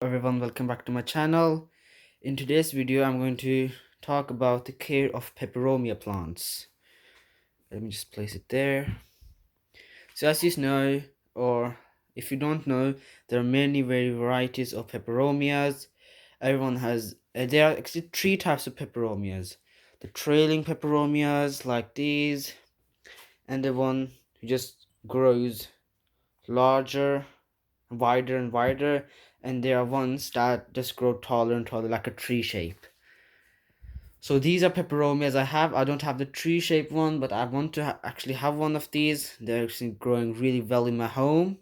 everyone, welcome back to my channel. In today's video I'm going to talk about the care of peperomia plants. Let me just place it there. So as you know, or if you don't know, there are many varieties of peperomias. Everyone has there are actually three types of peperomias: the trailing peperomias like these, and the one who just grows larger, wider and wider, and there are ones that just grow taller and taller like a tree shape. So these are peperomias I don't have the tree shaped one, but I want to actually have one of these. They're actually growing really well in my home.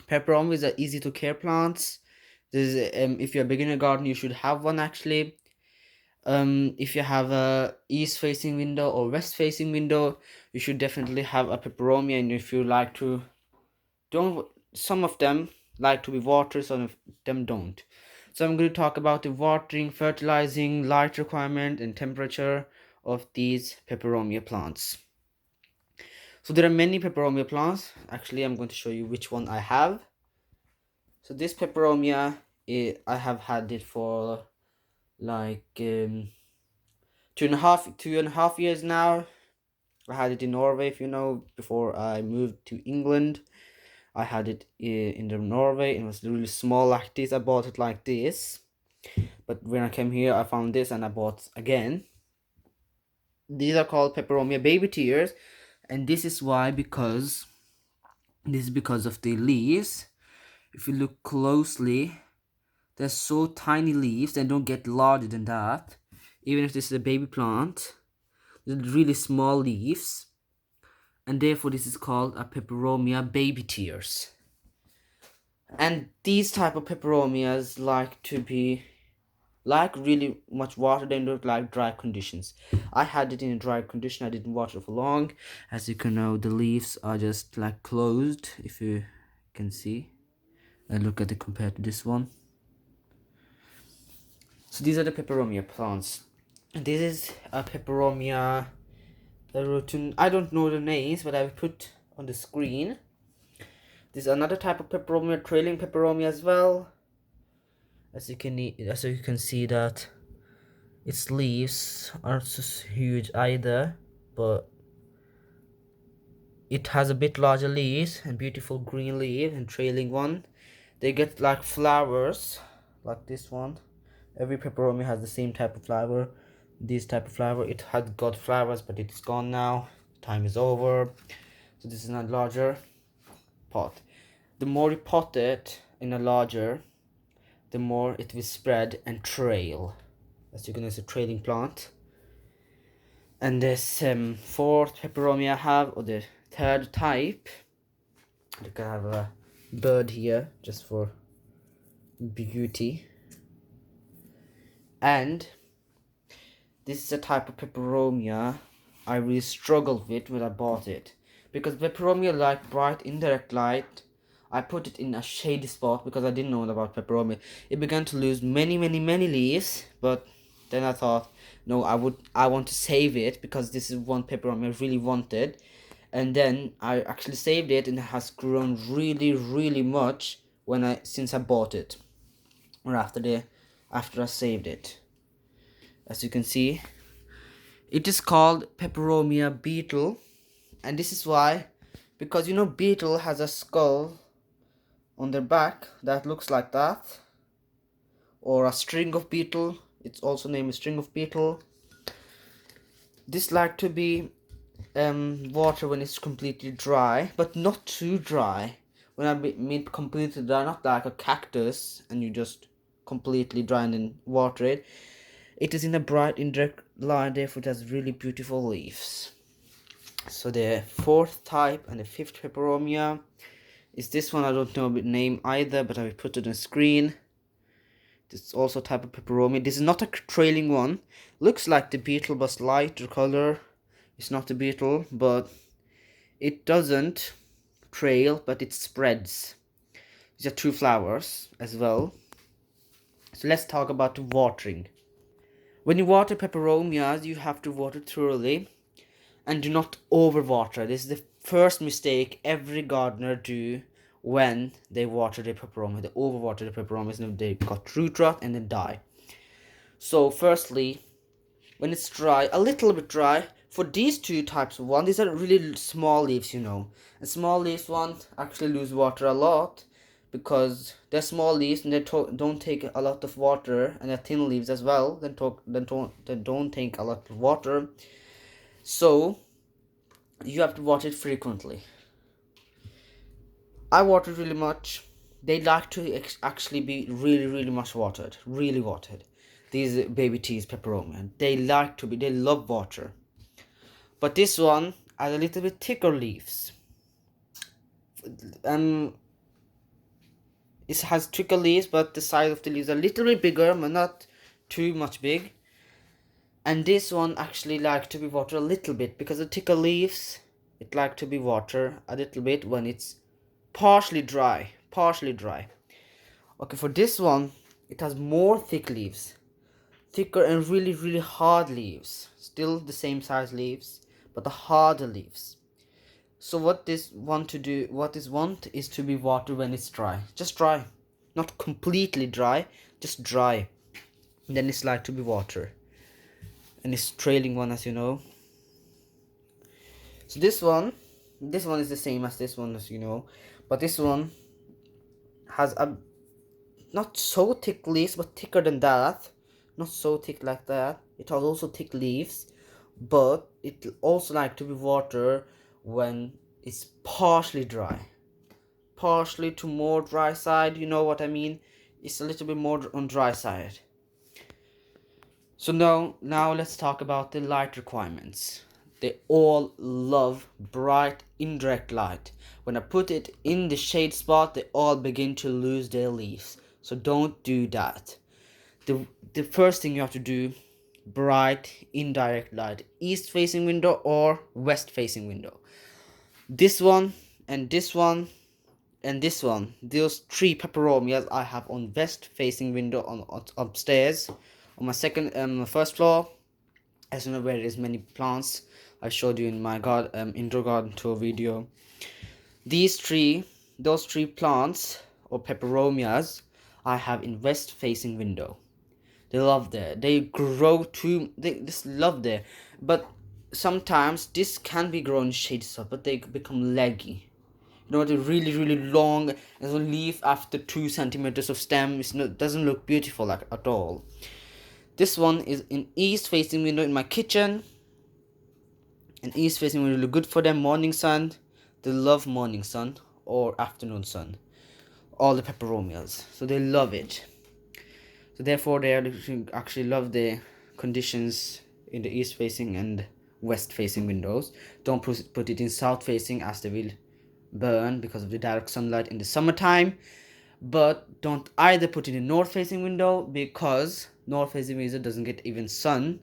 Peperomias are easy to care plants. This is, if you're a beginner gardener, you should have one actually. If you have a east facing window or west facing window, you should definitely have a peperomia. And if you like to, don't some of them like to be watered, some of them don't. So I'm going to talk about the watering, fertilizing, light requirement and temperature of these peperomia plants. So there are many peperomia plants. Actually, I'm going to show you which one I have. So this peperomia, I have had it for like 2.5 years now. I had it in Norway, if you know, before I moved to England. I had it in the Norway. It was really small like this. I bought it like this, but when I came here I found this and I bought again. These are called peperomia baby tears, and this is because of the leaves. If you look closely, they're so tiny leaves, they don't get larger than that. Even if this is a baby plant, they're really small leaves, and therefore this is called a peperomia baby tears. And these type of peperomias like to be like really much water. They don't like dry conditions. I had it in a dry condition. I didn't water for long. As you can know, the leaves are just like closed, if you can see. And look at it compared to this one. So these are the peperomia plants. This is a peperomia, the rotund. I don't know the names, but I will put on the screen. This is another type of peperomia, trailing peperomia as well. As you can see that its leaves aren't so huge either, but it has a bit larger leaves and beautiful green leaf and trailing one. They get like flowers like this one. Every peperomia has the same type of flower. This type of flower, it had got flowers, but it's gone now. Time is over. So this is a larger pot. The more you pot it in a larger, the more it will spread and trail. As you can see, it's a trailing plant. And this fourth peperomia I have, or the third type, look, I have a bird here just for beauty. And this is a type of peperomia I really struggled with when I bought it, because peperomia like bright indirect light. I put it in a shady spot because I didn't know about peperomia. It began to lose many leaves, but then I thought, no, I want to save it because this is one peperomia I really wanted. And then I actually saved it, and it has grown really much since I bought it, or after I saved it. As you can see, it is called Peperomia beetle, and this is why, because you know beetle has a skull on their back that looks like that, or a string of beetle. It's also named a string of beetle. This like to be water when it's completely dry, but not too dry. When I mean completely dry, not like a cactus and you just completely dry and then water it. It is in a bright indirect light, therefore it has really beautiful leaves. So the fourth type and the fifth peperomia is this one. I don't know the name either, but I will put it on the screen. This is also a type of peperomia. This is not a trailing one. Looks like the beetle but lighter color. It's not the beetle, but it doesn't trail, but it spreads. These are two flowers as well. So let's talk about the watering. When you water peperomias, you have to water thoroughly and do not overwater. This is the first mistake every gardener do when they water the peperomia. They overwater the peperomias and they got root rot and then die. So firstly, when it's dry, a little bit dry, for these two types of one, these are really small leaves, and small leaves one actually lose water a lot because they're small leaves and they don't take a lot of water, and they're thin leaves as well. They don't take a lot of water, so you have to water it frequently. I water it really much. They like to actually be really much watered, really watered. These baby teas, peperomia, they love water. But this one has a little bit thicker leaves. It has thicker leaves, but the size of the leaves are a little bit bigger, but not too much big. And this one actually like to be watered a little bit because the thicker leaves, it like to be watered a little bit when it's partially dry. Okay, for this one, it has more thick leaves, thicker and really hard leaves. Still the same size leaves, but the harder leaves. So what this want is to be watered when it's dry. Just dry. Not completely dry, just dry. And then it's like to be watered. And it's trailing one, as you know. So this one is the same as this one, as you know. But this one has a not so thick leaves, but thicker than that. Not so thick like that. It has also thick leaves, but it also like to be watered when it's partially dry. Partially to more dry side, you know what I mean? It's a little bit more on dry side. So now let's talk about the light requirements. They all love bright indirect light. When I put it in the shade spot, they all begin to lose their leaves. So don't do that. The first thing you have to do, bright indirect light, east facing window or west facing window. This one and this one and this one, those three peperomias I have on west facing window on upstairs on my first floor. As you know, where there's many plants, I showed you in my indoor garden tour video. Those three plants or peperomias I have in west facing window. They love there. They grow too. They just love there. But sometimes this can be grown in shade stuff, but they become leggy. You know, they're really long, and a leaf after 2 centimeters of stem doesn't look beautiful at all. This one is in east facing window in my kitchen. And east facing window look good for them. Morning sun. They love morning sun or afternoon sun. All the peperomias, so they love it. So therefore they actually love the conditions in the east facing and west facing windows. Don't put it in south facing, as they will burn because of the direct sunlight in the summertime. But don't either put it in north facing window because north facing window doesn't get even sun.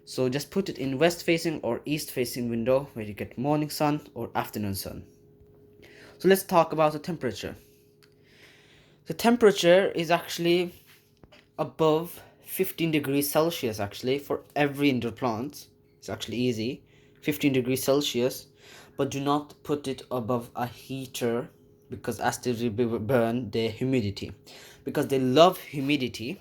So just put it in west facing or east facing window where you get morning sun or afternoon sun. So let's talk about the temperature. The temperature is actually above 15 degrees Celsius actually for every indoor plant. It's actually easy, 15 degrees Celsius. But do not put it above a heater because as they burn the humidity, because they love humidity.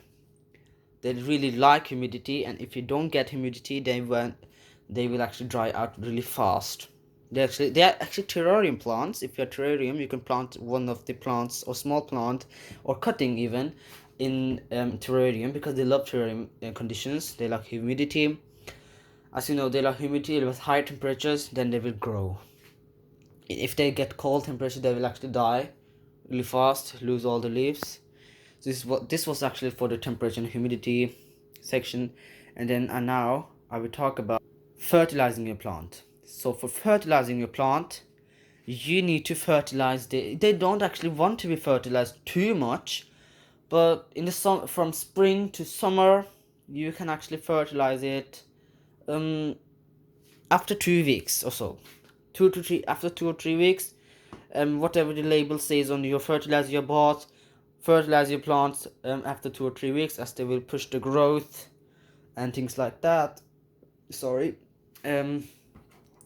They really like humidity, and if you don't get humidity, they will actually dry out really fast. They are actually terrarium plants. If you're terrarium, you can plant one of the plants or small plant or cutting even in terrarium because they love terrarium conditions. They like humidity. As you know, they like humidity with high temperatures, then they will grow. If they get cold temperature, they will actually die really fast, lose all the leaves. This was actually for the temperature and humidity section. And then now I will talk about fertilizing your plant. So for fertilizing your plant, you need to fertilize they don't actually want to be fertilized too much, but in the from spring to summer you can actually fertilize it after 2 weeks or so. 2 to 3 After 2 or 3 weeks, whatever the label says on your fertilizer you bought, fertilize your plants after 2 or 3 weeks, as they will push the growth and things like that. Sorry.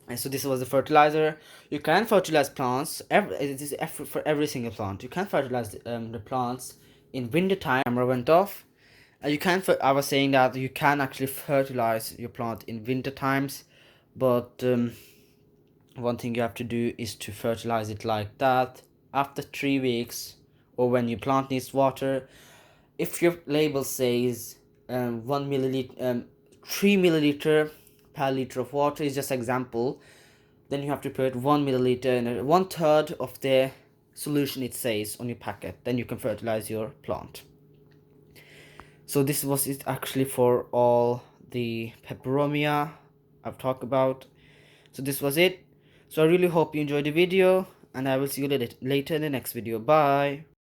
And so this was the fertilizer. You can fertilize plants. It is for every single plant. You can fertilize the plants in winter time. Camera went off. You can. I was saying that you can actually fertilize your plant in winter times, but one thing you have to do is to fertilize it like that after 3 weeks, or when your plant needs water. If your label says 1 milliliter, 3 milliliter per liter of water is just example, then you have to put 1 milliliter and 1/3 of the solution it says on your packet. Then you can fertilize your plant. So this was it actually for all the peperomia I've talked about. So this was it. So I really hope you enjoyed the video, and I will see you later in the next video. Bye.